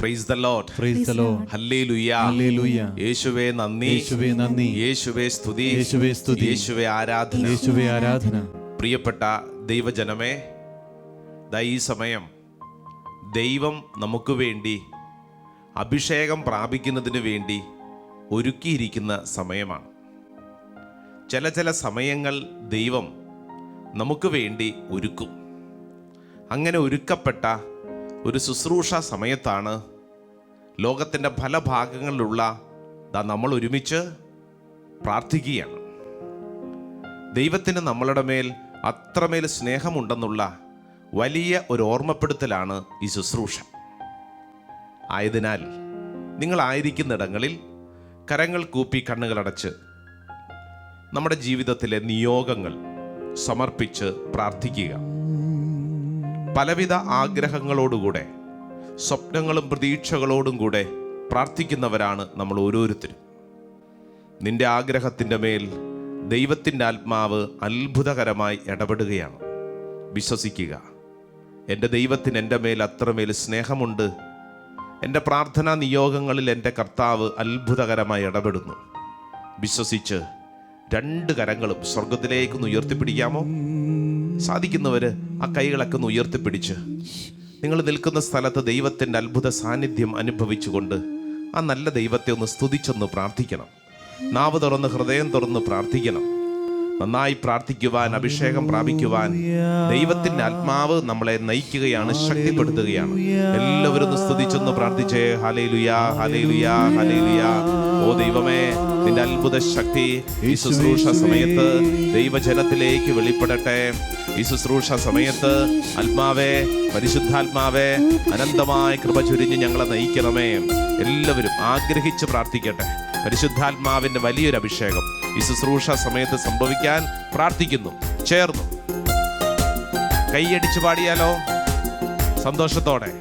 Praise the Lord. Praise the Lord. Hallelujah. ഹല്ലേലൂയ. യേശുവേ നന്ദി. യേശുവേ നന്ദി. യേശുവേ സ്തുതി. യേശുവേ സ്തുതി. യേശുവേ ആരാധന. യേശുവേ ആരാധന. പ്രിയപ്പെട്ട ദൈവജനമേ, ഈ സമയം ദൈവം നമുക്ക് വേണ്ടി അഭിഷേകം പ്രാപിക്കുന്നതിന് വേണ്ടി ഒരുക്കിയിരിക്കുന്ന സമയമാണ്. ചില സമയങ്ങൾ ദൈവം നമുക്ക് വേണ്ടി ഒരുക്കും. അങ്ങനെ ഒരുക്കപ്പെട്ട ഒരു ശുശ്രൂഷ സമയത്താണ് ലോകത്തിൻ്റെ പല ഭാഗങ്ങളിലുള്ള നമ്മൾ ഒരുമിച്ച് പ്രാർത്ഥിക്കുകയാണ്. ദൈവത്തിന് നമ്മളുടെ മേൽ അത്രമേൽ സ്നേഹമുണ്ടെന്നുള്ള വലിയ ഒരു ഓർമ്മപ്പെടുത്തലാണ് ഈ ശുശ്രൂഷ. ആയതിനാൽ നിങ്ങളായിരിക്കുന്നിടങ്ങളിൽ കരങ്ങൾ കൂപ്പി കണ്ണുകളടച്ച് നമ്മുടെ ജീവിതത്തിലെ നിയോഗങ്ങൾ സമർപ്പിച്ച് പ്രാർത്ഥിക്കുക. പലവിധ ആഗ്രഹങ്ങളോടുകൂടെ, സ്വപ്നങ്ങളും പ്രതീക്ഷകളോടും കൂടെ പ്രാർത്ഥിക്കുന്നവരാണ് നമ്മൾ ഓരോരുത്തരും. നിന്റെ ആഗ്രഹത്തിൻ്റെ മേൽ ദൈവത്തിൻ്റെ ആത്മാവ് അത്ഭുതകരമായി ഇടപെടുകയാണ്. വിശ്വസിക്കുക. എൻ്റെ ദൈവത്തിന് എൻ്റെ മേൽ അത്രമേൽ സ്നേഹമുണ്ട്. എൻ്റെ പ്രാർത്ഥനാ നിയോഗങ്ങളിൽ എൻ്റെ കർത്താവ് അത്ഭുതകരമായി ഇടപെടുന്നു. വിശ്വസിച്ച് രണ്ട് കരങ്ങളും സ്വർഗത്തിലേക്കൊന്ന് ഉയർത്തിപ്പിടിക്കാമോ? സാധിക്കുന്നവർ ആ കൈകളൊക്കെ ഒന്ന് ഉയർത്തിപ്പിടിച്ച് നിങ്ങൾ നിൽക്കുന്ന സ്ഥലത്ത് ദൈവത്തിൻ്റെ അത്ഭുത സാന്നിധ്യം അനുഭവിച്ചുകൊണ്ട് ആ നല്ല ദൈവത്തെ ഒന്ന് സ്തുതിച്ചൊന്ന് പ്രാർത്ഥിക്കണം. നാവ് തുറന്ന് ഹൃദയം തുറന്ന് പ്രാർത്ഥിക്കണം. നന്നായി പ്രാർത്ഥിക്കുവാൻ, അഭിഷേകം പ്രാപിക്കുവാൻ ദൈവത്തിൻ്റെ ആത്മാവ് നമ്മളെ നയിക്കുകയാണ്, ശക്തിപ്പെടുത്തുകയാണ്. എല്ലാവരും ഒന്ന് സ്തുതിച്ചൊന്ന് പ്രാർത്ഥിച്ചേ. ഹല്ലേലൂയ, ഹല്ലേലൂയ, ഹല്ലേലൂയ. ഓ ദൈവമേ, നിന്റെ അത്ഭുത ശക്തി ഈ ശുശ്രൂഷ സമയത്ത് ദൈവജനത്തിലേക്ക് വെളിപ്പെടട്ടെ. ഈ ശുശ്രൂഷ സമയത്ത് ആത്മാവേ, പരിശുദ്ധാത്മാവേ, അനന്തമായ കൃപ ചൊരിഞ്ഞ് ഞങ്ങളെ നയിക്കണമേ. എല്ലാവരും ആഗ്രഹിച്ച് പ്രാർത്ഥിക്കട്ടെ. പരിശുദ്ധാത്മാവിന്റെ വലിയൊരു അഭിഷേകം ഈ ശുശ്രൂഷ സമയത്ത് സംഭവിക്കാൻ പ്രാർത്ഥിക്കുന്നു. ചേർന്നു കൈയടിച്ചു പാടിയാലോ? സന്തോഷത്തോടെ.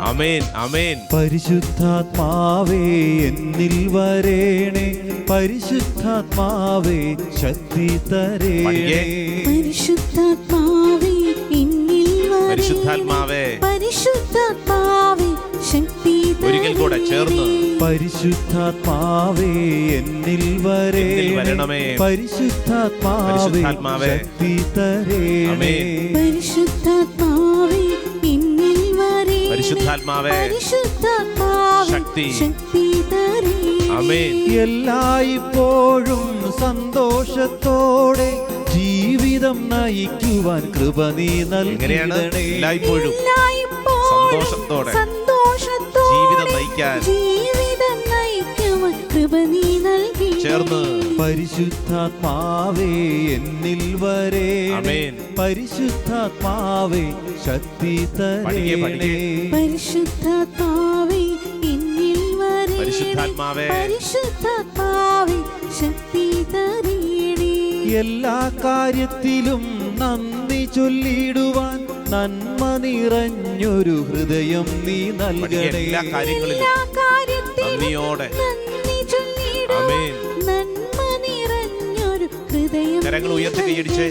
ആമേൻ, ആമേൻ. പരിശുദ്ധാത്മാവേ എന്നിൽ വരേണേ, പരിശുദ്ധാത്മാവേ ശക്തി തരേണേ. പരിശുദ്ധാത്മാവേ എന്നിൽ വരേണേ, പരിശുദ്ധാത്മാവേ, പരിശുദ്ധാത്മാവേ ശക്തി ഒരിക്കൽ കൂടെ ചേർന്ന്. പരിശുദ്ധാത്മാവേ എന്നിൽ വരേണമേ, പരിശുദ്ധാത്മാവേ ശക്തി തരേണമേ. പരിശുദ്ധാത്മാവേ എന്നിൽ വരേണേ, പരിശുദ്ധാത്മാവേ ശക്തി തരേണേ. ആമേൻ. എല്ലായ്പ്പോഴും സന്തോഷത്തോടെ ജീവിതം നയിക്കുവാൻ കൃപ നീ നൽകണേ. എല്ലായ്പ്പോഴും സന്തോഷത്തോടെ ജീവിതം നയിക്കാൻ കൃപ നീ നൽകി. ചേർന്ന് പരിശുദ്ധാത്മാവേ എന്നിൽ വരേണേ, പരിശുദ്ധാത്മാവേ ശക്തി തരേണേ. പരിശുദ്ധാത്മാവേ എന്നിൽ വരേണേ, പരിശുദ്ധാത്മാവേ പരിശുദ്ധാത്മാവേ ശക്തി തരേണേ. എല്ലാ കാര്യത്തിലും നന്ദി ചൊല്ലിടുവാൻ നന്മ നിറഞ്ഞൊരു ഹൃദയം നീ നൽകണേ. എല്ലാ കാര്യങ്ങളിലും നന്ദിയോടെ. ആമേൻ. നന്മ നിറഞ്ഞൊരു ഹൃദയം കരങ്ങൾ ഉയർത്തി കൈയടിച്ചേ.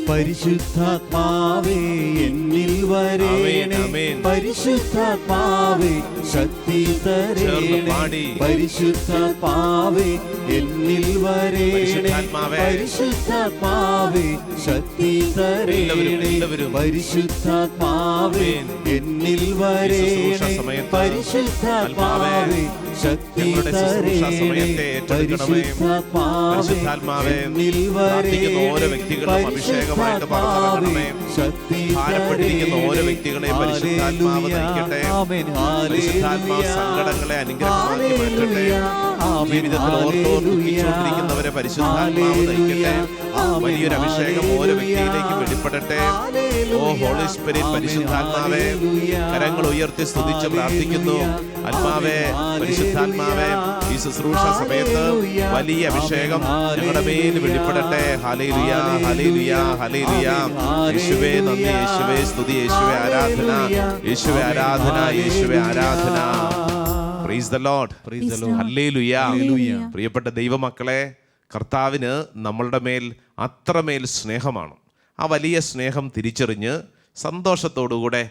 പരിശുദ്ധാത്മാവേ എന്നിൽ വരേണേ, പരിശുദ്ധാത്മാവേ ശക്തി തരേണേ. പരിശുദ്ധാത്മാവേ എന്നിൽ വരേണേ, പരിശുദ്ധാത്മാവേ ശക്തി തരേണേ. പരിശുദ്ധാത്മാവേ എന്നിൽ വരേണേ, പരിശുദ്ധാത്മാവേ ശക്തി തരേണേ. പരിശുദ്ധാത്മാവേ എന്നിൽ വരേണേ, ഓരോ വ്യക്തികളും അഭിഷേകമായിട്ട് പറഞ്ഞിറങ്ങണമേ. ഭാരപ്പെട്ടിരിക്കുന്ന ഓരോ വ്യക്തികളെയും പരിശുദ്ധാത്മാവ് നയിക്കട്ടെ. പരിശുദ്ധാത്മാവ് സങ്കടങ്ങളെ അനുഗ്രഹമാക്കി മാറ്റട്ടെ. ജീവിതത്തിൽ ഓർത്തോർപ്പിച്ചുകൊണ്ടിരിക്കുന്നവരെ പരിശുദ്ധാത്മാവ് നയിക്കട്ടെ. വലിയൊരു അഭിഷേകം ഓരോ വ്യക്തിയിലേക്കും വെളിപ്പെടട്ടെ. ഓ ഹോളി സ്പിരിറ്റ്, പരിശുദ്ധാത്മാവേ, കരങ്ങൾ ഉയർത്തി സ്തുതിച്ച് പ്രാർത്ഥിക്കുന്നു. ആത്മാവേ, പരിശുദ്ധാത്മാവേ, ഈ ശുശ്രൂഷ സമയത്ത് വലിയ അഭിഷേകം ഞങ്ങളുടെ മേൽ വെളിപ്പെടട്ടെ. ഹല്ലേലൂയ, ഹല്ലേലൂയ, ഹല്ലേലൂയ. യേശുവേ നന്ദി, യേശുവേ സ്തുതി, യേശുവേ ആരാധന, യേശുവേ ആരാധന, യേശുവേ ആരാധന. Praise the Lord. ഹല്ലേലൂയ. പ്രിയപ്പെട്ട ദൈവമക്കളെ, കർത്താവിന് നമ്മളുടെ മേൽ അത്രമേൽ സ്നേഹമാണ്. ആ വലിയ സ്നേഹം തിരിച്ചറിഞ്ഞ് സന്തോഷത്തോടുകൂടെ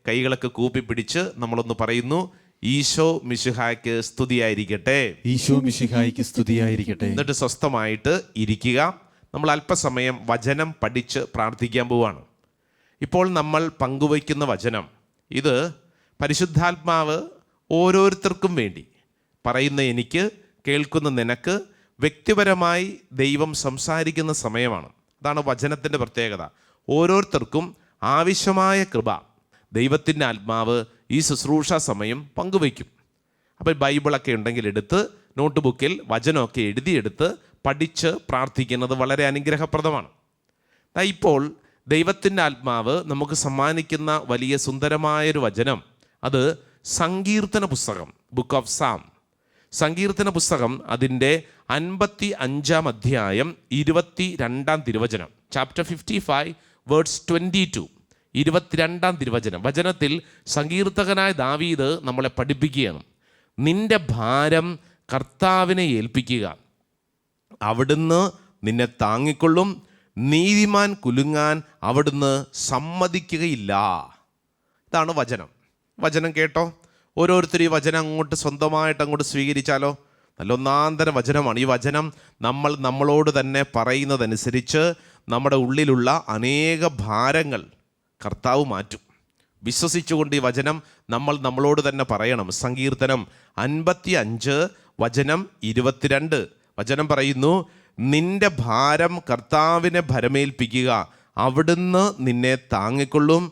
കൈകളൊക്കെ കൂപ്പിപ്പിടിച്ച് നമ്മളൊന്ന് പറയുന്നു, ഈശോ മിശിഹായ്ക്ക് സ്തുതിയായിരിക്കട്ടെ. ഈശോ മിശിഹായ്ക്ക് സ്തുതിയായിരിക്കട്ടെ. എന്നിട്ട് സ്വസ്ഥമായിട്ട് ഇരിക്കുക. നമ്മൾ അല്പസമയം വചനം പഠിച്ച് പ്രാർത്ഥിക്കാൻ പോവാണ്. ഇപ്പോൾ നമ്മൾ പങ്കുവയ്ക്കുന്ന വചനം, ഇത് പരിശുദ്ധാത്മാവ് ഓരോരുത്തർക്കും വേണ്ടി പറയുന്ന എനിക്ക്, കേൾക്കുന്ന നിനക്ക് വ്യക്തിപരമായി ദൈവം സംസാരിക്കുന്ന സമയമാണ്. അതാണ് വചനത്തിൻ്റെ പ്രത്യേകത. ഓരോരുത്തർക്കും ആവശ്യമായ കൃപ ദൈവത്തിൻ്റെ ആത്മാവ് ഈ ശുശ്രൂഷ സമയം പങ്കുവയ്ക്കും. അപ്പോൾ ബൈബിളൊക്കെ ഉണ്ടെങ്കിൽ എടുത്ത് നോട്ട് ബുക്കിൽ വചനമൊക്കെ എഴുതിയെടുത്ത് പഠിച്ച് പ്രാർത്ഥിക്കുന്നത് വളരെ അനുഗ്രഹപ്രദമാണ്. ഇപ്പോൾ ദൈവത്തിൻ്റെ ആത്മാവ് നമുക്ക് സമ്മാനിക്കുന്ന വലിയ സുന്ദരമായൊരു വചനം, അത് സങ്കീർത്തന പുസ്തകം, ബുക്ക് ഓഫ് സാം, സങ്കീർത്തന പുസ്തകം അതിൻ്റെ 55-ാം അധ്യായം 22-ാം തിരുവചനം, ചാപ്റ്റർ 55 വേർഡ്സ് 22, 22-ാം തിരുവചനം. വചനത്തിൽ സങ്കീർത്തകനായ ദാവീദ് നമ്മളെ പഠിപ്പിക്കുകയാണ്, നിന്റെ ഭാരം കർത്താവിനെ ഏൽപ്പിക്കുക, അവിടുന്ന് നിന്നെ താങ്ങിക്കൊള്ളും, നീതിമാൻ കുലുങ്ങാൻ അവിടുന്ന് സമ്മതിക്കുകയില്ല. ഇതാണ് വചനം. വചനം കേട്ടോ, ഓരോരുത്തരും ഈ വചനം അങ്ങോട്ട് സ്വന്തമായിട്ട് അങ്ങോട്ട് സ്വീകരിച്ചാലോ. നല്ല ഒന്നാന്തര വചനമാണ്. ഈ വചനം നമ്മളോട് തന്നെ പറയുന്നതനുസരിച്ച് നമ്മുടെ ഉള്ളിലുള്ള അനേക ഭാരങ്ങൾ കർത്താവ് മാറ്റും. വിശ്വസിച്ചുകൊണ്ട് ഈ വചനം നമ്മളോട് തന്നെ പറയണം. സങ്കീർത്തനം 55 വചനം 22 വചനം പറയുന്നു, നിന്റെ ഭാരം കർത്താവിനെ ഭരമേൽപ്പിക്കുക, അവിടുന്ന് നിന്നെ താങ്ങിക്കൊള്ളും,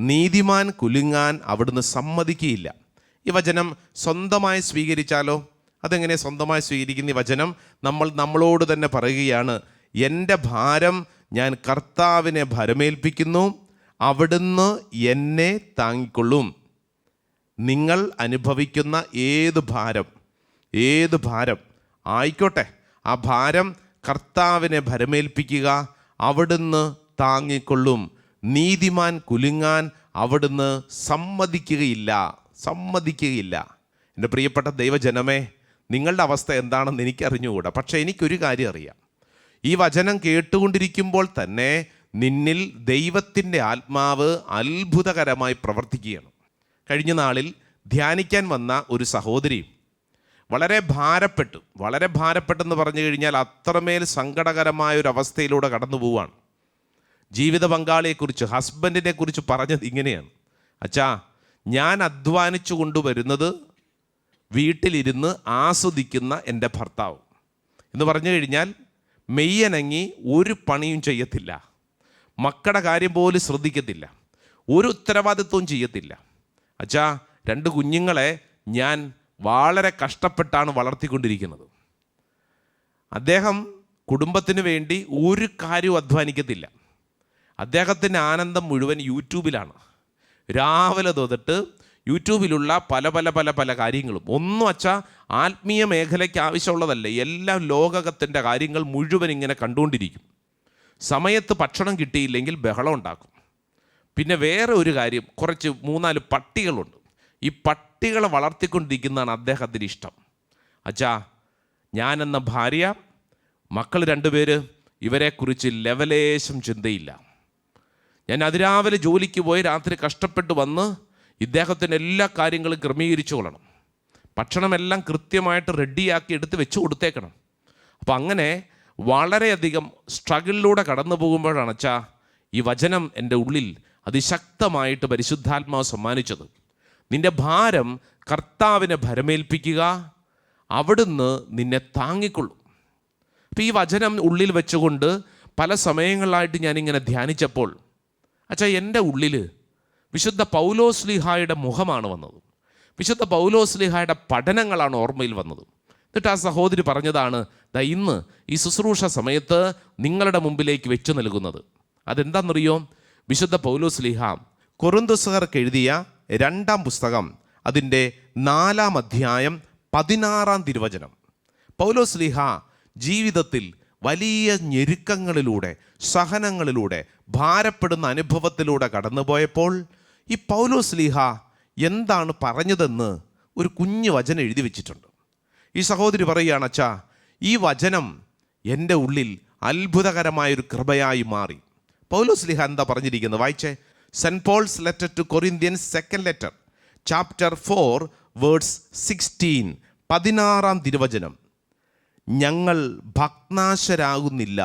നീതിമാൻ കുലുങ്ങാൻ അവിടുന്ന് സമ്മതിക്കുകയില്ല. ഈ വചനം സ്വന്തമായി സ്വീകരിച്ചാലോ. അതെങ്ങനെ സ്വന്തമായി സ്വീകരിക്കുന്ന ഈ വചനം നമ്മളോട് തന്നെ പറയുകയാണ്, എൻ്റെ ഭാരം ഞാൻ കർത്താവിനെ ഭരമേൽപ്പിക്കുന്നു, അവിടുന്ന് എന്നെ താങ്ങിക്കൊള്ളും. നിങ്ങൾ അനുഭവിക്കുന്ന ഏത് ഭാരം ആയിക്കോട്ടെ, ആ ഭാരം കർത്താവിനെ ഭരമേൽപ്പിക്കുക, അവിടുന്ന് താങ്ങിക്കൊള്ളും, നീതിമാൻ കുലുങ്ങാൻ അവിടുന്ന് സമ്മതിക്കുകയില്ല. എൻ്റെ പ്രിയപ്പെട്ട ദൈവജനമേ, നിങ്ങളുടെ അവസ്ഥ എന്താണെന്ന് എനിക്കറിഞ്ഞുകൂടാ. പക്ഷേ എനിക്കൊരു കാര്യം അറിയാം, ഈ വചനം കേട്ടുകൊണ്ടിരിക്കുമ്പോൾ തന്നെ നിന്നിൽ ദൈവത്തിൻ്റെ ആത്മാവ് അത്ഭുതകരമായി പ്രവർത്തിക്കുകയാണ്. കഴിഞ്ഞ നാളിൽ ധ്യാനിക്കാൻ വന്ന ഒരു സഹോദരി വളരെ ഭാരപ്പെട്ടെന്ന് പറഞ്ഞു കഴിഞ്ഞാൽ അത്രമേൽ സങ്കടകരമായ ഒരു അവസ്ഥയിലൂടെ കടന്നു പോവുകയാണ്. ജീവിത പങ്കാളിയെക്കുറിച്ച്, ഹസ്ബൻഡിനെ കുറിച്ച് പറഞ്ഞത് ഇങ്ങനെയാണ്, അച്ഛാ, ഞാൻ അധ്വാനിച്ചു കൊണ്ടുവരുന്നത് വീട്ടിലിരുന്ന് ആസ്വദിക്കുന്ന എൻ്റെ ഭർത്താവ് എന്ന് പറഞ്ഞു കഴിഞ്ഞാൽ മെയ്യനങ്ങി ഒരു പണിയും ചെയ്യത്തില്ല, മക്കളുടെ കാര്യം പോലും ശ്രദ്ധിക്കത്തില്ല, ഒരു ഉത്തരവാദിത്വവും ചെയ്യത്തില്ല. അച്ഛാ, 2 കുഞ്ഞുങ്ങളെ ഞാൻ വളരെ കഷ്ടപ്പെട്ടാണ് വളർത്തിക്കൊണ്ടിരിക്കുന്നത്. അദ്ദേഹം കുടുംബത്തിന് വേണ്ടി ഒരു കാര്യവും അധ്വാനിക്കത്തില്ല. അദ്ദേഹത്തിൻ്റെ ആനന്ദം മുഴുവൻ യൂട്യൂബിലാണ്. രാവിലെ തൊട്ടിട്ട് യൂട്യൂബിലുള്ള പല കാര്യങ്ങളും ഒന്നും അച്ഛാ ആത്മീയ മേഖലയ്ക്ക് ആവശ്യമുള്ളതല്ല, എല്ലാം ലോകത്തിൻ്റെ കാര്യങ്ങൾ മുഴുവൻ ഇങ്ങനെ കണ്ടുകൊണ്ടിരിക്കും. സമയത്ത് ഭക്ഷണം കിട്ടിയില്ലെങ്കിൽ ബഹളം ഉണ്ടാക്കും. പിന്നെ വേറെ ഒരു കാര്യം, കുറച്ച് 3-4 പട്ടികളുണ്ട്. ഈ പട്ടികളെ വളർത്തിക്കൊണ്ടിരിക്കുന്നതാണ് അദ്ദേഹത്തിന് ഇഷ്ടം. അച്ഛാ, ഞാനെന്ന ഭാര്യ, മക്കൾ 2 പേര്, ഇവരെക്കുറിച്ച് ലെവലേശം ചിന്തയില്ല. ഞാൻ അതിരാവിലെ ജോലിക്ക് പോയി രാത്രി കഷ്ടപ്പെട്ട് വന്ന് ഇദ്ദേഹത്തിൻ്റെ എല്ലാ കാര്യങ്ങളും ക്രമീകരിച്ചു കൊള്ളണം, ഭക്ഷണമെല്ലാം കൃത്യമായിട്ട് റെഡിയാക്കി എടുത്ത് വെച്ച് കൊടുത്തേക്കണം. അപ്പോൾ അങ്ങനെ വളരെയധികം സ്ട്രഗിളിലൂടെ കടന്നു പോകുമ്പോഴാണ് അച്ഛാ ഈ വചനം എൻ്റെ ഉള്ളിൽ അതിശക്തമായിട്ട് പരിശുദ്ധാത്മാവ് സമ്മാനിച്ചത്. നിന്റെ ഭാരം കർത്താവിനെ ഭരമേൽപ്പിക്കുക, അവിടുന്ന് നിന്നെ താങ്ങിക്കൊള്ളും. അപ്പോൾ ഈ വചനം ഉള്ളിൽ വെച്ചുകൊണ്ട് പല സമയങ്ങളിലായിട്ട് ഞാനിങ്ങനെ ധ്യാനിച്ചപ്പോൾ അച്ഛാ എൻ്റെ ഉള്ളിൽ വിശുദ്ധ പൗലോസ്ലീഹായുടെ മുഖമാണ് വന്നത്, വിശുദ്ധ പൗലോസ്ലീഹായുടെ പഠനങ്ങളാണ് ഓർമ്മയിൽ വന്നത്. എന്നിട്ട് ആ സഹോദരി പറഞ്ഞതാണ്, ഇന്ന് ഈ ശുശ്രൂഷ സമയത്ത് നിങ്ങളുടെ മുമ്പിലേക്ക് വെച്ചു നൽകുന്നത്. അതെന്താണെന്നറിയോ? വിശുദ്ധ പൗലോസ്ലീഹ കൊറിന്തോസുകാർക്ക് എഴുതിയ 2-ാം പുസ്തകം അതിൻ്റെ 4-ാം അധ്യായം 16-ാം തിരുവചനം. പൗലോസ്ലീഹ ജീവിതത്തിൽ വലിയ ഞെരുക്കങ്ങളിലൂടെ, സഹനങ്ങളിലൂടെ, ഭാരപ്പെടുന്ന അനുഭവത്തിലൂടെ കടന്നുപോയപ്പോൾ ഈ പൗലോസ്ലീഹ എന്താണ് പറഞ്ഞതെന്ന് ഒരു കുഞ്ഞു വചനം എഴുതി വെച്ചിട്ടുണ്ട്. ഈ സഹോദരി പറയുകയാണ്, അച്ഛാ, ഈ വചനം എൻ്റെ ഉള്ളിൽ അത്ഭുതകരമായൊരു കൃപയായി മാറി. പൗലോസ്ലീഹ എന്താ പറഞ്ഞിരിക്കുന്നത്? വായിച്ചേ. Saint Paul's letter to Corinthians second letter chapter 4 words 16, 16 തിരുവചനം. ഞങ്ങൾ ഭഗ്നാശരാകുന്നില്ല.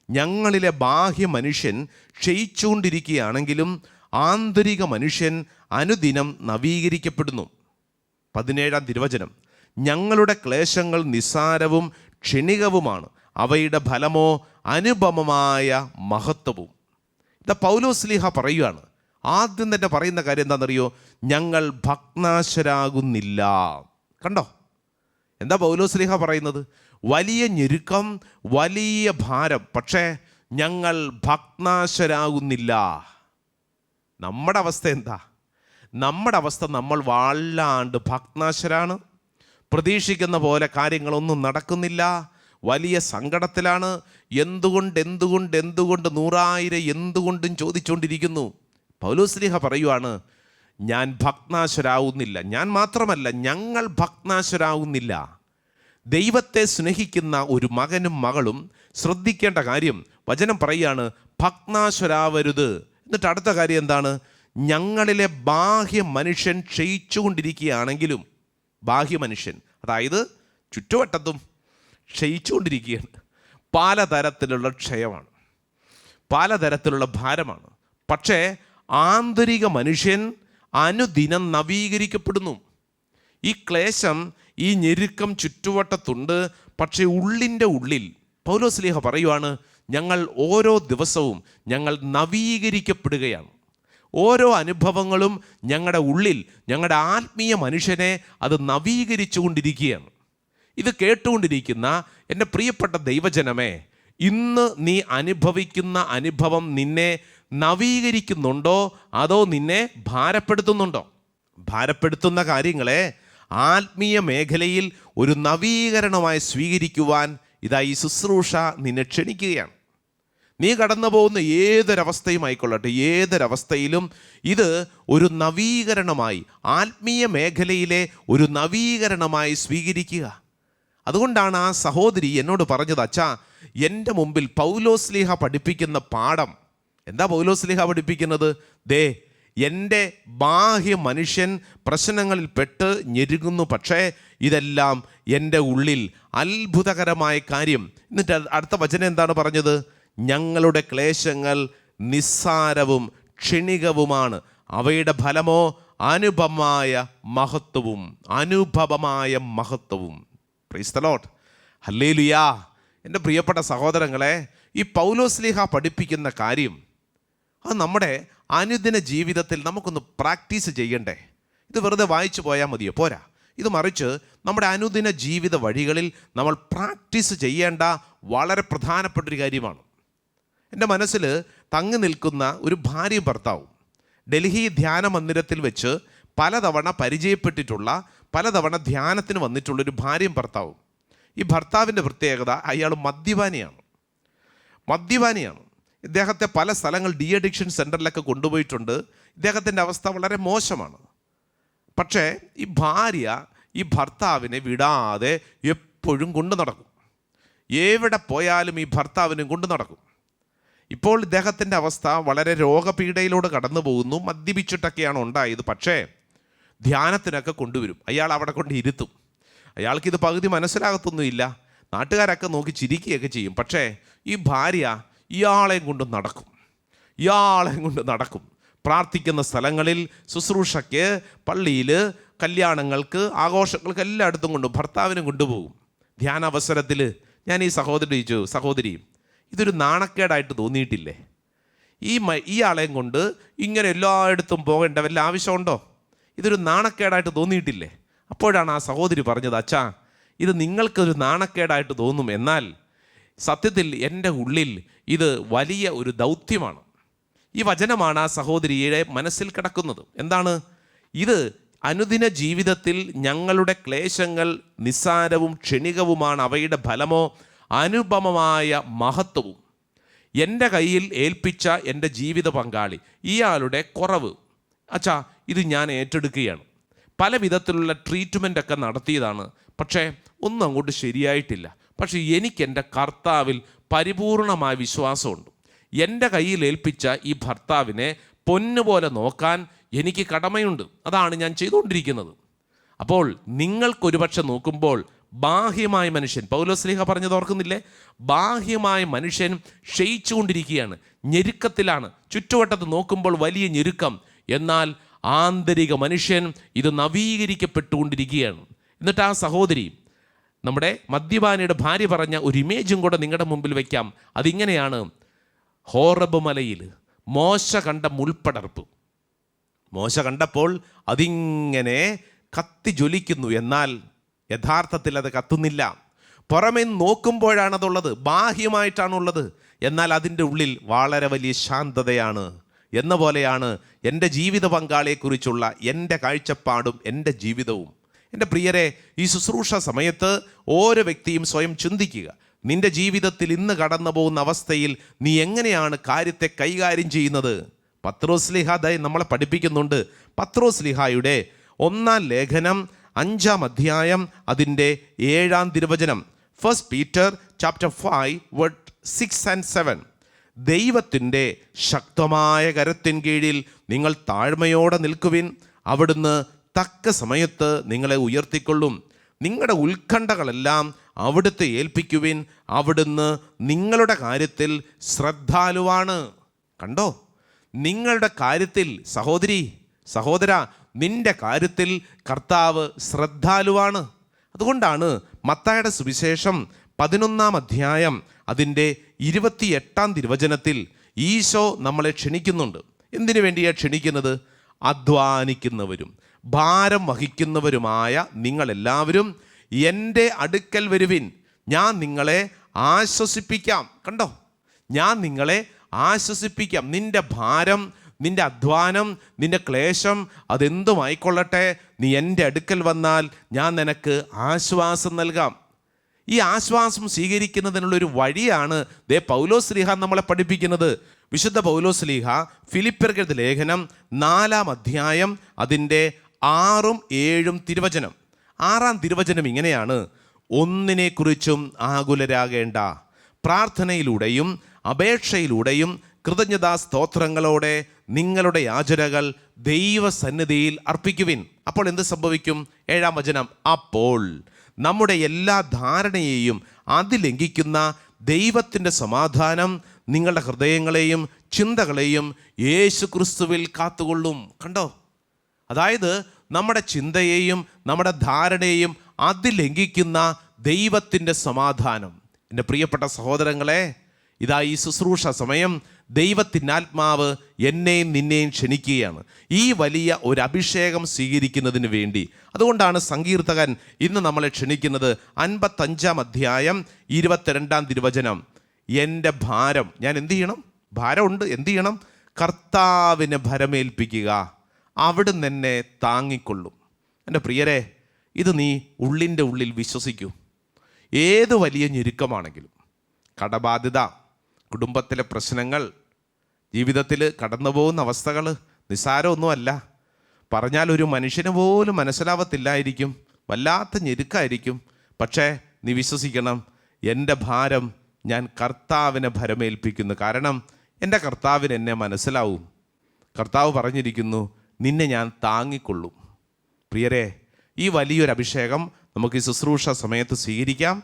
ഞങ്ങളിലെ ബാഹ്യ മനുഷ്യൻ ക്ഷയിച്ചുകൊണ്ടിരിക്കുകയാണെങ്കിലും ആന്തരിക മനുഷ്യൻ അനുദിനം നവീകരിക്കപ്പെടുന്നു. 17 തിരുവചനം. ഞങ്ങളുടെ ക്ലേശങ്ങൾ നിസ്സാരവും ക്ഷണികവുമാണ്, അവയുടെ ഫലമോ അനുപമമായ മഹത്വവും. ഇത് പൗലോസ്ലീഹ പറയുകയാണ്. ആദ്യം തന്നെ പറയുന്ന കാര്യം എന്താണെന്നറിയോ? ഞങ്ങൾ ഭഗ്നാശരാകുന്നില്ല. കണ്ടോ എന്താ പൗലോസ്ലീഹ പറയുന്നത്? വലിയ ഞെരുക്കം, വലിയ ഭാരം, പക്ഷേ ഞങ്ങൾ ഭഗ്നാശരാകുന്നില്ല. നമ്മുടെ അവസ്ഥ എന്താ? നമ്മുടെ അവസ്ഥ നമ്മൾ വല്ലാണ്ട് ഭഗ്നാശരാണ്. പ്രതീക്ഷിക്കുന്ന പോലെ കാര്യങ്ങളൊന്നും നടക്കുന്നില്ല. വലിയ സങ്കടത്തിലാണ്. എന്തുകൊണ്ട് 100,000 എന്തുകൊണ്ടും ചോദിച്ചുകൊണ്ടിരിക്കുന്നു. പൗലോസ്ലീഹ പറയുവാണ്, ഞാൻ ഭഗ്നാശരാകുന്നില്ല. ഞാൻ മാത്രമല്ല, ഞങ്ങൾ ഭഗ്നാശരാകുന്നില്ല. ദൈവത്തെ സ്നേഹിക്കുന്ന ഒരു മകനും മകളും ശ്രദ്ധിക്കേണ്ട കാര്യം, വചനം പറയാണ് ഭഗ്നാശരാവരുത്. എന്നിട്ട് അടുത്ത കാര്യം എന്താണ്? ഞങ്ങളിലെ ബാഹ്യ മനുഷ്യൻ ക്ഷയിച്ചുകൊണ്ടിരിക്കുകയാണെങ്കിലും, ബാഹ്യ മനുഷ്യൻ അതായത് ചുറ്റുവട്ടത്തും ക്ഷയിച്ചുകൊണ്ടിരിക്കുകയാണ്. പലതരത്തിലുള്ള ക്ഷയമാണ്, പലതരത്തിലുള്ള ഭാരമാണ്. പക്ഷേ ആന്തരിക മനുഷ്യൻ അനുദിനം നവീകരിക്കപ്പെടുന്നു. ഈ ക്ലേശം, ഈ ഞെരുക്കം ചുറ്റുവട്ടത്തുണ്ട്. പക്ഷേ ഉള്ളിൻ്റെ ഉള്ളിൽ പൗലോസ്ലീഹ പറയുവാണ്, ഞങ്ങൾ ഓരോ ദിവസവും ഞങ്ങൾ നവീകരിക്കപ്പെടുകയാണ്. ഓരോ അനുഭവങ്ങളും ഞങ്ങളുടെ ഉള്ളിൽ, ഞങ്ങളുടെ ആത്മീയ മനുഷ്യനെ അത് നവീകരിച്ചു കൊണ്ടിരിക്കുകയാണ്. ഇത് കേട്ടുകൊണ്ടിരിക്കുന്ന എൻ്റെ പ്രിയപ്പെട്ട ദൈവജനമേ, ഇന്ന് നീ അനുഭവിക്കുന്ന അനുഭവം നിന്നെ നവീകരിക്കുന്നുണ്ടോ അതോ നിന്നെ ഭാരപ്പെടുത്തുന്നുണ്ടോ? ഭാരപ്പെടുത്തുന്ന കാര്യങ്ങളെ ആത്മീയ മേഖലയിൽ ഒരു നവീകരണമായി സ്വീകരിക്കുവാൻ ഇതാ ഈ ശുശ്രൂഷ നിന്നെ ക്ഷണിക്കുകയാണ്. നീ കടന്നു പോകുന്ന ഏതൊരവസ്ഥയും ആയിക്കൊള്ളട്ടെ, ഏതൊരവസ്ഥയിലും ഇത് ഒരു നവീകരണമായി, ആത്മീയ മേഖലയിലെ ഒരു നവീകരണമായി സ്വീകരിക്കുക. അതുകൊണ്ടാണ് ആ സഹോദരി എന്നോട് പറഞ്ഞത്, അച്ഛാ, എൻ്റെ മുമ്പിൽ പൗലോസ്ലീഹ പഠിപ്പിക്കുന്ന പാഠം എന്താ? പൗലോസ്ലീഹ പഠിപ്പിക്കുന്നത്, ദേ എൻ്റെ ബാഹ്യ മനുഷ്യൻ പ്രശ്നങ്ങളിൽ പെട്ട് ഞെരുങ്ങുന്നു, പക്ഷേ ഇതെല്ലാം എൻ്റെ ഉള്ളിൽ അത്ഭുതകരമായ കാര്യം. എന്നിട്ട് അടുത്ത വചനം എന്താണ് പറഞ്ഞത്? ഞങ്ങളുടെ ക്ലേശങ്ങൾ നിസ്സാരവും ക്ഷണികവുമാണ്, അവയുടെ ഫലമോ അനുപമമായ മഹത്വവും. അനുഭവമായ മഹത്വവും. പ്രൈസ് ദി ലോർഡ്, ഹല്ലേലൂയാ. എൻ്റെ പ്രിയപ്പെട്ട സഹോദരങ്ങളെ, ഈ പൗലോസ്ലീഹ പഠിപ്പിക്കുന്ന കാര്യം അത് നമ്മുടെ അനുദിന ജീവിതത്തിൽ നമുക്കൊന്ന് പ്രാക്ടീസ് ചെയ്യണ്ടേ? ഇത് വെറുതെ വായിച്ചു പോയാൽ മതിയോ? പോരാ. ഇത് മറിച്ച് നമ്മുടെ അനുദിന ജീവിത വഴികളിൽ നമ്മൾ പ്രാക്ടീസ് ചെയ്യേണ്ട വളരെ പ്രധാനപ്പെട്ടൊരു കാര്യമാണ്. എൻ്റെ മനസ്സിൽ തങ്ങി നിൽക്കുന്ന ഒരു ഭാര്യയും ഭർത്താവും ഡൽഹി ധ്യാന മന്ദിരത്തിൽ വെച്ച് പലതവണ പരിചയപ്പെട്ടിട്ടുള്ള, പലതവണ ധ്യാനത്തിന് വന്നിട്ടുള്ളൊരു ഭാര്യയും ഭർത്താവും. ഈ ഭർത്താവിൻ്റെ പ്രത്യേകത, അയാൾ മദ്യപാനിയാണ്. ഇദ്ദേഹത്തെ പല സ്ഥലങ്ങൾ ഡി അഡിക്ഷൻ സെൻറ്ററിലൊക്കെ കൊണ്ടുപോയിട്ടുണ്ട്. ഇദ്ദേഹത്തിൻ്റെ അവസ്ഥ വളരെ മോശമാണ്. പക്ഷേ ഈ ഭാര്യ ഈ ഭർത്താവിനെ വിടാതെ എപ്പോഴും കൊണ്ടു നടക്കും. എവിടെ പോയാലും ഈ ഭർത്താവിനും കൊണ്ടു നടക്കും. ഇപ്പോൾ ഇദ്ദേഹത്തിൻ്റെ അവസ്ഥ വളരെ രോഗപീഠയിലൂടെ കടന്നു പോകുന്നു. മദ്യപിച്ചിട്ടൊക്കെയാണ് ഉണ്ടായത്. പക്ഷേ ധ്യാനത്തിനൊക്കെ കൊണ്ടുവരും. അയാൾ അവിടെ കൊണ്ട് ഇരുത്തും. അയാൾക്കിത് പകുതി മനസ്സിലാകത്തൊന്നുമില്ല. നാട്ടുകാരൊക്കെ നോക്കി ചിരിക്കുകയൊക്കെ ചെയ്യും. പക്ഷേ ഈ ഭാര്യ ഇയാളെയും കൊണ്ട് നടക്കും. പ്രാർത്ഥിക്കുന്ന സ്ഥലങ്ങളിൽ, ശുശ്രൂഷയ്ക്ക്, പള്ളിയിൽ, കല്യാണങ്ങൾക്ക്, ആഘോഷങ്ങൾക്ക് എല്ലായിടത്തും ഭർത്താവിനും കൊണ്ടുപോകും. ധ്യാനാവസരത്തിൽ ഞാൻ ഈ സഹോദരി ചോദിച്ചു, സഹോദരി, ഇതൊരു നാണക്കേടായിട്ട് തോന്നിയിട്ടില്ലേ? ഈ ആളെയും കൊണ്ട് ഇങ്ങനെ എല്ലായിടത്തും പോകേണ്ട വല്ല ആവശ്യമുണ്ടോ? ഇതൊരു നാണക്കേടായിട്ട് തോന്നിയിട്ടില്ലേ? അപ്പോഴാണ് ആ സഹോദരി പറഞ്ഞത്, അച്ഛാ, ഇത് നിങ്ങൾക്കൊരു നാണക്കേടായിട്ട് തോന്നും, എന്നാൽ സത്യത്തിൽ എൻ്റെ ഉള്ളിൽ ഇത് വലിയ ഒരു ദൗത്യമാണ്. ഈ വചനമാണ് ആ സഹോദരിയുടെ മനസ്സിൽ കിടക്കുന്നത്. എന്താണ് ഇത്? അനുദിന ജീവിതത്തിൽ ഞങ്ങളുടെ ക്ലേശങ്ങൾ നിസ്സാരവും ക്ഷണികവുമാണ്, അവയുടെ ഫലമോ അനുപമമായ മഹത്വവും. എൻ്റെ കയ്യിൽ ഏൽപ്പിച്ച എൻ്റെ ജീവിത പങ്കാളി, ഇയാളുടെ കുറവ്, അച്ഛാ, ഇത് ഞാൻ ഏറ്റെടുക്കുകയാണ്. പല വിധത്തിലുള്ള ട്രീറ്റ്മെൻ്റ് ഒക്കെ നടത്തിയതാണ്, പക്ഷേ ഒന്നും അങ്ങോട്ട് ശരിയായിട്ടില്ല. പക്ഷേ എനിക്ക് എൻ്റെ കർത്താവിൽ പരിപൂർണമായ വിശ്വാസമുണ്ട്. എൻ്റെ കയ്യിൽ ഏൽപ്പിച്ച ഈ ഭർത്താവിനെ പൊന്നുപോലെ നോക്കാൻ എനിക്ക് കടമയുണ്ട്. അതാണ് ഞാൻ ചെയ്തുകൊണ്ടിരിക്കുന്നത്. അപ്പോൾ നിങ്ങൾക്കൊരുപക്ഷെ നോക്കുമ്പോൾ ബാഹ്യമായ മനുഷ്യൻ, പൗലോസ്ലീഹ പറഞ്ഞത് ഓർക്കുന്നില്ലേ? ബാഹ്യമായ മനുഷ്യൻ ക്ഷയിച്ചുകൊണ്ടിരിക്കുകയാണ്, ഞെരുക്കത്തിലാണ്. ചുറ്റുവട്ടത്ത് നോക്കുമ്പോൾ വലിയ ഞെരുക്കം. എന്നാൽ ആന്തരിക മനുഷ്യൻ ഇത് നവീകരിക്കപ്പെട്ടുകൊണ്ടിരിക്കുകയാണ്. എന്നിട്ട് ആ സഹോദരി, നമ്മുടെ മദ്യപാനിയുടെ ഭാര്യ പറഞ്ഞ ഒരു ഇമേജും കൂടെ നിങ്ങളുടെ മുമ്പിൽ വയ്ക്കാം. അതിങ്ങനെയാണ്: ഹോറബ് മലയിൽ മോശ കണ്ട മുൾപ്പടർപ്പ്. മോശ കണ്ടപ്പോൾ അതിങ്ങനെ കത്തി ജ്വലിക്കുന്നു, എന്നാൽ യഥാർത്ഥത്തിൽ അത് കത്തുന്നില്ല. പുറമേ നോക്കുമ്പോഴാണതുള്ളത്, ബാഹ്യമായിട്ടാണുള്ളത്, എന്നാൽ അതിൻ്റെ ഉള്ളിൽ വളരെ വലിയ ശാന്തതയാണ്. എന്ന പോലെയാണ് എൻ്റെ ജീവിത പങ്കാളിയെക്കുറിച്ചുള്ള എൻ്റെ കാഴ്ചപ്പാടും എൻ്റെ ജീവിതവും. എൻ്റെ പ്രിയരെ, ഈ ശുശ്രൂഷ സമയത്ത് ഓരോ വ്യക്തിയും സ്വയം ചിന്തിക്കുക. നിൻ്റെ ജീവിതത്തിൽ ഇന്ന് കടന്നു പോകുന്ന അവസ്ഥയിൽ നീ എങ്ങനെയാണ് കാര്യത്തെ കൈകാര്യം ചെയ്യുന്നത്? പത്രോസ്ലീഹ നമ്മളെ പഠിപ്പിക്കുന്നുണ്ട്. പത്രോസ്ലീഹായുടെ 1-ാം ലേഖനം 5-ാം അധ്യായം അതിൻ്റെ 7-ാം തിരുവചനം. 1 Peter chapter 5 verse 6 and 7. ദൈവത്തിൻ്റെ ശക്തമായ കരത്തിൻ കീഴിൽ നിങ്ങൾ താഴ്മയോടെ നിൽക്കുവിൻ. അവിടുന്ന് തക്ക സമയത്ത് നിങ്ങളെ ഉയർത്തിക്കൊള്ളും. നിങ്ങളുടെ ഉത്കണ്ഠകളെല്ലാം അവിടുത്തെ ഏൽപ്പിക്കുവിൻ. അവിടുന്ന് നിങ്ങളുടെ കാര്യത്തിൽ ശ്രദ്ധാലുവാണ്. കണ്ടോ? നിങ്ങളുടെ കാര്യത്തിൽ, സഹോദരി, സഹോദര, നിന്റെ കാര്യത്തിൽ കർത്താവ് ശ്രദ്ധാലുവാണ്. അതുകൊണ്ടാണ് മത്തായിയുടെ സുവിശേഷം 11-ാം അധ്യായം അതിൻ്റെ 28-ാം തിരുവചനത്തിൽ ഈശോ നമ്മളെ ക്ഷണിക്കുന്നുണ്ട്. എന്തിനു വേണ്ടിയാണ് ക്ഷണിക്കുന്നത്? അധ്വാനിക്കുന്നവരും ഭാരം വഹിക്കുന്നവരുമായ നിങ്ങളെല്ലാവരും എൻ്റെ അടുക്കൽ വരുവിൻ, ഞാൻ നിങ്ങളെ ആശ്വസിപ്പിക്കാം. കണ്ടോ? ഞാൻ നിങ്ങളെ ആശ്വസിപ്പിക്കാം. നിന്റെ ഭാരം, നിന്റെ അധ്വാനം, നിന്റെ ക്ലേശം അതെന്തുമായിക്കൊള്ളട്ടെ, നീ എൻ്റെ അടുക്കൽ വന്നാൽ ഞാൻ നിനക്ക് ആശ്വാസം നൽകാം. ഈ ആശ്വാസം സ്വീകരിക്കുന്നതിനുള്ളൊരു വഴിയാണ് പൗലോസ്ലീഹ നമ്മളെ പഠിപ്പിക്കുന്നത്. വിശുദ്ധ പൗലോസ്ലീഹ ഫിലിപ്പിയർക്കെഴുതിയ ലേഖനം 4-ാം അധ്യായം അതിൻ്റെ 6ഉം 7ഉം തിരുവചനം. 6-ാം തിരുവചനം ഇങ്ങനെയാണ്: ഒന്നിനെക്കുറിച്ചും ആകുലരാകേണ്ട, പ്രാർത്ഥനയിലൂടെയും അപേക്ഷയിലൂടെയും കൃതജ്ഞതാ സ്തോത്രങ്ങളോടെ നിങ്ങളുടെ യാചനകൾ ദൈവസന്നിധിയിൽ അർപ്പിക്കുവിൻ. അപ്പോൾ എന്ത് സംഭവിക്കും? 7-ാം വചനം: അപ്പോൾ നമ്മുടെ എല്ലാ ധാരണയെയും അതിലംഘിക്കുന്ന ദൈവത്തിൻ്റെ സമാധാനം നിങ്ങളുടെ ഹൃദയങ്ങളെയും ചിന്തകളെയും യേശു ക്രിസ്തുവിൽ കാത്തുകൊള്ളും. കണ്ടോ? അതായത് നമ്മുടെ ചിന്തയെയും നമ്മുടെ ധാരണയെയും അതിലംഘിക്കുന്ന ദൈവത്തിൻ്റെ സമാധാനം. എൻ്റെ പ്രിയപ്പെട്ട സഹോദരങ്ങളെ, ഇതാ ഈ ശുശ്രൂഷ സമയം ദൈവത്തിൻ്റെ ആത്മാവ് എന്നെയും നിന്നെയും ക്ഷണിക്കുകയാണ് ഈ വലിയ ഒരു അഭിഷേകം സ്വീകരിക്കുന്നതിന് വേണ്ടി. അതുകൊണ്ടാണ് സങ്കീർത്തകൻ ഇന്ന് നമ്മളെ ക്ഷണിക്കുന്നത്. 55-ാം അധ്യായം 22-ാം തിരുവചനം: എൻ്റെ ഭാരം, ഞാൻ എന്ത് ചെയ്യണം? ഭാരമുണ്ട്, എന്ത് ചെയ്യണം? കർത്താവിനെ ഭരമേൽപ്പിക്കുക, അവിടുന്ന് എന്നെ താങ്ങിക്കൊള്ളും. എൻ്റെ പ്രിയരെ, ഇത് നീ ഉള്ളിൻ്റെ ഉള്ളിൽ വിശ്വസിക്കൂ. ഏത് വലിയ ഞെരുക്കമാണെങ്കിലും, കടബാധ്യത, കുടുംബത്തിലെ പ്രശ്നങ്ങൾ, ജീവിതത്തിൽ കടന്നു പോകുന്ന അവസ്ഥകൾ നിസ്സാരമൊന്നുമല്ല. പറഞ്ഞാൽ ഒരു മനുഷ്യന് പോലും മനസ്സിലാവത്തില്ലായിരിക്കും, വല്ലാത്ത ഞെരുക്കായിരിക്കും. പക്ഷേ നീ വിശ്വസിക്കണം, എൻ്റെ ഭാരം ഞാൻ കർത്താവിനെ ഭരമേൽപ്പിക്കുന്നു. കാരണം എൻ്റെ കർത്താവിന് എന്നെ മനസ്സിലാവും. കർത്താവ് പറഞ്ഞിരിക്കുന്നു, നിന്നെ ഞാൻ താങ്ങിക്കൊള്ളും. പ്രിയരെ, ഈ വലിയൊരു അഭിഷേകം നമുക്ക് ഈ ശുശ്രൂഷ സമയത്ത് സ്വീകരിക്കാം.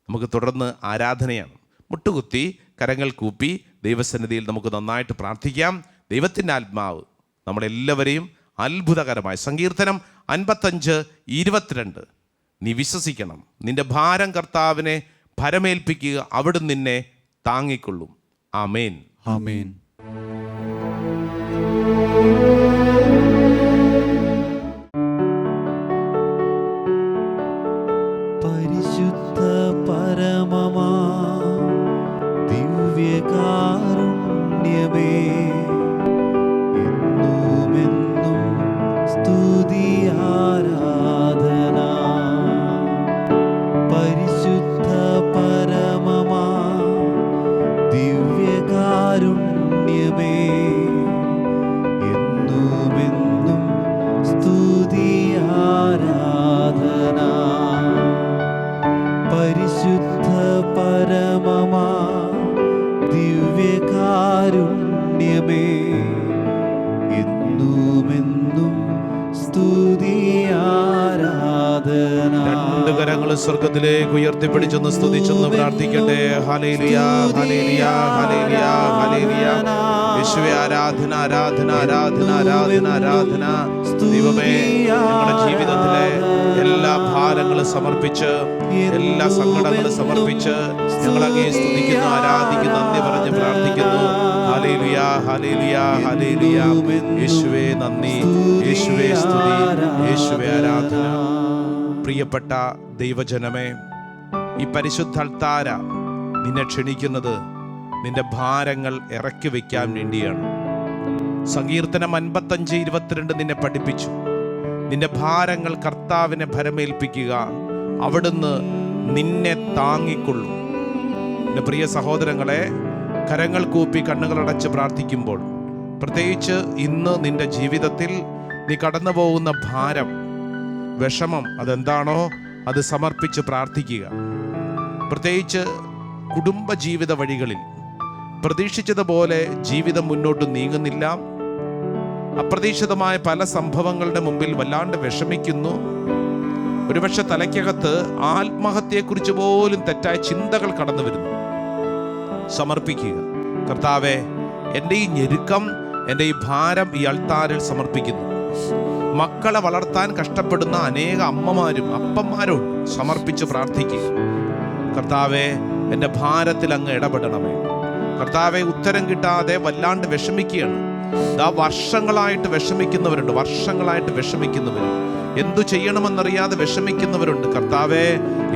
നമുക്ക് തുടർന്ന് ആരാധനയാണ്. മുട്ടുകുത്തി കരങ്ങൾ കൂപ്പി ദൈവസന്നിധിയിൽ നമുക്ക് നന്നായിട്ട് പ്രാർത്ഥിക്കാം. ദൈവത്തിൻ്റെ ആത്മാവ് നമ്മളെല്ലാവരെയും അത്ഭുതകരമായി, സങ്കീർത്തനം 55:22, നീ വിശ്വസിക്കണം, നിന്റെ ഭാരം കർത്താവിനെ ഭരമേൽപ്പിക്കുക, അവിടുന്ന് നിന്നെ താങ്ങിക്കൊള്ളും. ആമേൻ, ആമേൻ. പരിശുദ്ധ പരമമാ ദിവ്യകാരുണ്യമേ, എന്നുമെന്നും സ്തുതി ആരാധന. പരിശുദ്ധ പരമമാ ദിവ്യകാരുണ്യമേ, എന്നു സ്തുതി ആരാധന. രണ്ട് കരങ്ങൾ സ്വർഗത്തിലേക്ക് ഉയർത്തിപ്പിടിച്ചൊന്ന് സ്തുതിച്ചൊന്ന് പ്രാർത്ഥിക്കട്ടെ. ഹല്ലേലൂയ, ഹല്ലേലൂയ, ഹല്ലേലൂയ, ഹല്ലേലൂയ. യേശുവേ ആരാധന, ആരാധന, ആരാധന, ആരാധന, ആരാധന. ദൈവമേ, ഞങ്ങളുടെ ജീവിതത്തിലെ എല്ലാ ഭാരങ്ങളും സമർപ്പിച്ച്, എല്ലാ സങ്കടങ്ങളും സമർപ്പിച്ച് ഞങ്ങൾ അങ്ങേ സ്തുതിക്കുന്നു, ആരാധിക്കുന്നു, നന്ദി പറഞ്ഞ് പ്രാർത്ഥിക്കുന്നു. ഹല്ലേലൂയ, ഹല്ലേലൂയ, ഹല്ലേലൂയ. യേശുവേ നന്ദി, യേശുവേ സ്തുതി, യേശുവേ ആരാധന. പ്രിയപ്പെട്ട ദൈവജനമേ, ഈ പരിശുദ്ധ അൾത്താര നിന്നെ ക്ഷണിക്കുന്നത് നിന്റെ ഭാരങ്ങൾ ഇറക്കി വയ്ക്കാൻ വേണ്ടിയാണ്. സങ്കീർത്തനം 55:22 നിന്നെ പഠിപ്പിച്ചു. നിന്റെ ഭാരങ്ങൾ കർത്താവിനെ ഭരമേൽപ്പിക്കുക, അവിടുന്ന് നിന്നെ താങ്ങിക്കൊള്ളും. എൻ്റെ പ്രിയ സഹോദരങ്ങളെ, കരങ്ങൾ കൂപ്പി കണ്ണുകളടച്ച് പ്രാർത്ഥിക്കുമ്പോൾ, പ്രത്യേകിച്ച് ഇന്ന് നിന്റെ ജീവിതത്തിൽ നീ കടന്നു പോകുന്ന ഭാരം, വിഷമം, അതെന്താണോ അത് സമർപ്പിച്ച് പ്രാർത്ഥിക്കുക. പ്രത്യേകിച്ച് കുടുംബജീവിത വഴികളിൽ പ്രതീക്ഷിച്ചതുപോലെ ജീവിതം മുന്നോട്ട് നീങ്ങുന്നില്ല. അപ്രതീക്ഷിതമായ പല സംഭവങ്ങളുടെ മുമ്പിൽ വല്ലാണ്ട് വിഷമിക്കുന്നു. ഒരുപക്ഷെ തലയ്ക്കകത്ത് ആത്മഹത്യയെക്കുറിച്ച് പോലും തെറ്റായ ചിന്തകൾ കടന്നു വരുന്നു. സമർപ്പിക്കുക. കർത്താവേ, എൻ്റെ ഈ ഞെരുക്കം, എൻ്റെ ഈ ഭാരം ഈ അൾത്താരിൽ സമർപ്പിക്കുന്നു. മക്കളെ വളർത്താൻ കഷ്ടപ്പെടുന്ന അനേക അമ്മമാരും അപ്പന്മാരും സമർപ്പിച്ച് പ്രാർത്ഥിക്കുക. കർത്താവേ, എൻ്റെ ഭാരത്തിൽ അങ്ങ് ഇടപെടണമേ. കർത്താവെ, ഉത്തരം കിട്ടാതെ വല്ലാണ്ട് വിഷമിക്കുകയാണ്. വർഷങ്ങളായിട്ട് വിഷമിക്കുന്നവരുണ്ട്, വർഷങ്ങളായിട്ട് വിഷമിക്കുന്നവരുണ്ട്, എന്തു ചെയ്യണമെന്നറിയാതെ വിഷമിക്കുന്നവരുണ്ട്. കർത്താവെ,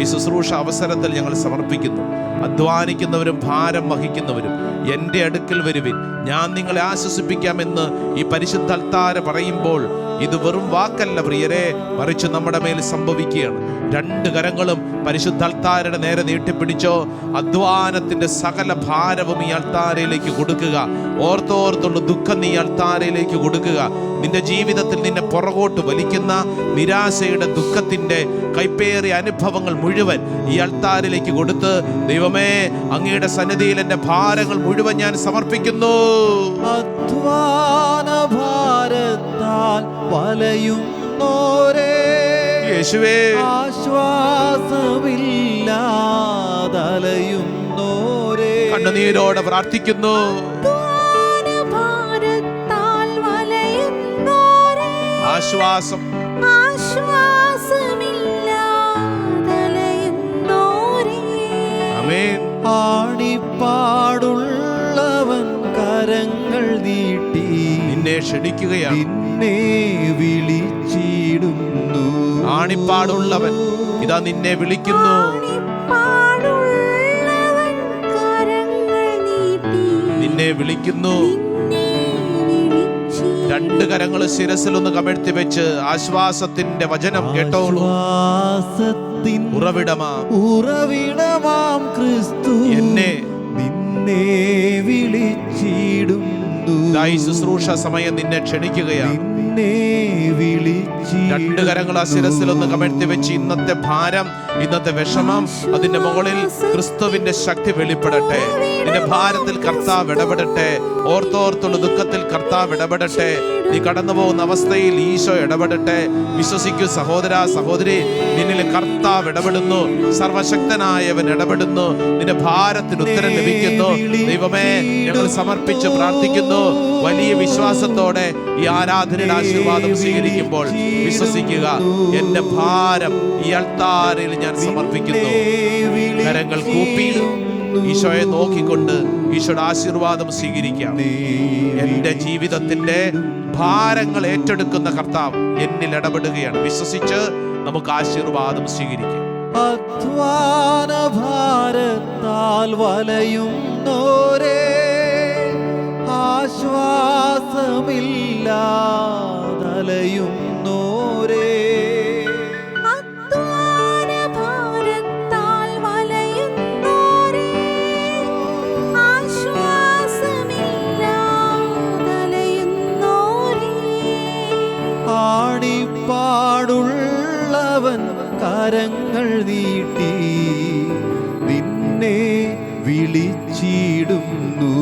ഈ ശുശ്രൂഷ അവസരത്തിൽ ഞങ്ങൾ സമർപ്പിക്കുന്നു. അധ്വാനിക്കുന്നവരും ഭാരം വഹിക്കുന്നവരും എൻ്റെ അടുക്കൽ വരുവിൻ, ഞാൻ നിങ്ങളെ ആശ്വസിപ്പിക്കാമെന്ന് ഈ പരിശുദ്ധ അൾത്താര പറയുമ്പോൾ ഇത് വെറും വാക്കല്ല പ്രിയരെ, മറിച്ച് നമ്മുടെ മേൽ സംഭവിക്കുകയാണ്. രണ്ട് കരങ്ങളും പരിശുദ്ധ അൾത്താരയുടെ നേരെ നീട്ടിപ്പിടിച്ചോ. അധ്വാനത്തിന്റെ സകല ഭാരവും ഈ അൾത്താരയിലേക്ക് കൊടുക്കുക. ഓർത്തോർത്തുള്ള ദുഃഖം നീ അൾത്താരയിലേക്ക് കൊടുക്കുക. നിന്റെ ജീവിതത്തിൽ നിന്നെ പുറകോട്ട് വലിക്കുന്ന നിരാശയുടെ, ദുഃഖത്തിന്റെ കൈപ്പേറിയ അനുഭവങ്ങൾ മുഴുവൻ ഈ അൾത്താരയിലേക്ക് കൊടുത്ത്, ദൈവമേ, അങ്ങയുടെ സന്നിധിയിൽ എൻ്റെ ഭാരങ്ങൾ മുഴുവൻ ഞാൻ സമർപ്പിക്കുന്നു. അധ്വാന ഭാരത്താൽ വലയുന്നോരേ, യേശുവേ, ആശ്വാസമില്ലാതലയുന്നോരേ, കണ്ണുനീരോടെ പ്രാർത്ഥിക്കുന്നു. ആശ്വാസം, ആമേൻ. ആണിപ്പാടുള്ളവൻ കരങ്ങൾ നീട്ടി നിന്നെ ക്ഷണിക്കുകയാണ്, നിന്നെ വിളിച്ചിടുന്നു. ആണിപ്പാടുള്ളവൻ ഇതാ നിന്നെ വിളിക്കുന്നു. നിന്നെ വിളിക്കുന്നു. രണ്ട് കരങ്ങൾ ശിരസിലൊന്ന് കമഴ്ത്തി വെച്ച് ആശ്വാസത്തിന്റെ വചനം കേട്ടോളൂ. ഉറവിടമാം ക്രിസ്തു എന്നെ നിന്നെ വിളിച്ചിടുന്നു. ശുശ്രൂഷ സമയം നിന്നെ ക്ഷണിക്കുകയാണ്. രണ്ട് കരങ്ങൾ ആ ശിരസിലൊന്ന് കമഴ്ത്തി വെച്ച് ഇന്നത്തെ ഭാരം, ഇന്നത്തെ വിഷമം, അതിന്റെ മുകളിൽ ക്രിസ്തുവിന്റെ ശക്തി വെളിപ്പെടട്ടെ. നിന്റെ ഭാരത്തിൽ കർത്താവ് ഇടപെടട്ടെ. ഓർത്തോർത്തുള്ള ദുഃഖത്തിൽ കർത്താവ് ഇടപെടട്ടെ. നീ കടന്നു പോകുന്ന അവസ്ഥയിൽ ഈശോ ഇടപെടട്ടെ. വിശ്വസിക്കൂ സഹോദര, സഹോദരി, നിന്നിൽ കർത്താവ് ഇടപെടുന്നു. സർവശക്തനായവൻ ഇടപെടുന്നു. നിന്റെ ഭാരത്തിന് ഉത്തരം ലഭിക്കുന്നു. ദൈവമേ, ഞങ്ങൾ സമർപ്പിച്ച് പ്രാർത്ഥിക്കുന്നു. വലിയ വിശ്വാസത്തോടെ ഈ ആരാധനയുടെ ആശീർവാദം സ്വീകരിക്കുമ്പോൾ വിശ്വസിക്കുക, എന്റെ ഭാരം ഈ അൾത്താരയിൽ ഞാൻ സമർപ്പിക്കുന്നു. കരങ്ങൾ കൂപ്പി ഈശോയെ നോക്കിക്കൊണ്ട് ഈശോയുടെ ആശീർവാദം സ്വീകരിക്കാം. എന്റെ ജീവിതത്തിന്റെ ഭാരങ്ങൾ ഏറ്റെടുക്കുന്ന കർത്താവ് എന്നിൽ ഇടപെടുകയാണ്. വിശ്വസിച്ച് നമുക്ക് ആശീർവാദം സ്വീകരിക്കാം. അധ്വാന ഭാരത്താൽ വലയുന്നോരേ, ആശ്വാസമില്ലാതലയുന്നോരേ, ആണിപ്പാടുള്ളവൻ കരങ്ങൾ നീട്ടി നിന്നെ വിളിച്ചിടുന്നു.